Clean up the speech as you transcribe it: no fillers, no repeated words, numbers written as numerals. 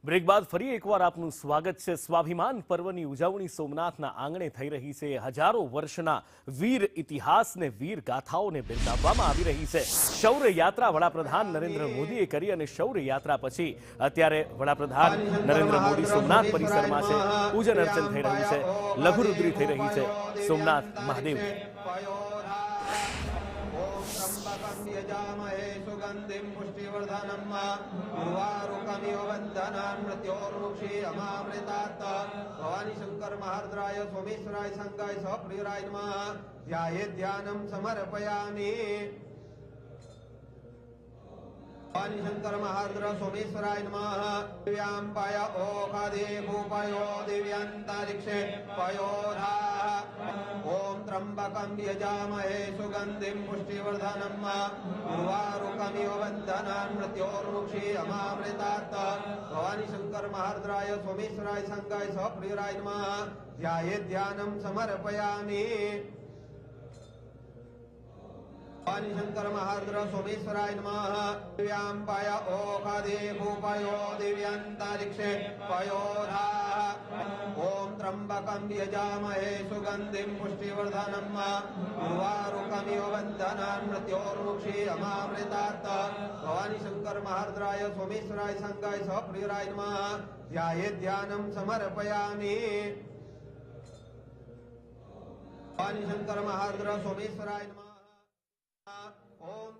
Break બાદ ફરી એકવાર આપનું સ્વાગત છે। સ્વાભિમાન પર્વની ઉજવણી સોમનાથના આંગણે થઈ રહી છે। હજારો વર્ષના વીર ઇતિહાસને વીર ગાથાઓને બિરદાવવામાં આવી રહી છે। શૌર્ય યાત્રા વડાપ્રધાન નરેન્દ્ર મોદીએ કરી અને શૌર્ય યાત્રા પછી અત્યારે વડાપ્રધાન નરેન્દ્ર મોદી સોમનાથ પરિસરમાં છે। પૂજન અર્ચન થઈ રહ્યું છે, લઘુરુદ્રી થઈ રહી છે સોમનાથ મહાદેવની। यजामहे सुगंधिं पुष्टिवर्धनम् उर्वारुकमिव वन्दनान् मृत्योर्मुक्षी अमामृतात् भवानी शंकर महारुद्राय सोमेश्वराय संगाय सप्रियराय नमः। ध्यानं समर्पयामि। भवानी शंकर महारुद्र सोमेश्वराय नमः। दिव्यांपाय ओखादे भूपयो दिव्यांतरिक्षे पयोधा। ओम त्र्यंबकं यजामहे सुगंधिं पुष्टिवर्धनम् उर्वारुकमिव वन्दनान् मृत्योर्मुक्षी अमामृतात् भवानी शंकर महारुद्राय सोमेश्वराय संगाय सप्रियराय नमः। ध्यानं समर्पयामि। भवानी शंकर महारुद्र सोमेश्वराय नमः। दिव्यांपाय ओखादे भूपयो दिव्यांतरिक्षे पयोधा। ओम त्र्यंबकं यजामहे सुगंधिं पुष्टिवर्धनम् उर्वारुकमिव वन्दनान् मृत्योर्मुक्षी अमामृतात् भवानी शंकर महारुद्राय सोमेश्वराय संगाय सप्रियराय नमः। ध्यानं समर्पयामि। भवानी शंकर महारुद्र सोमेश्वराय नमः। ओम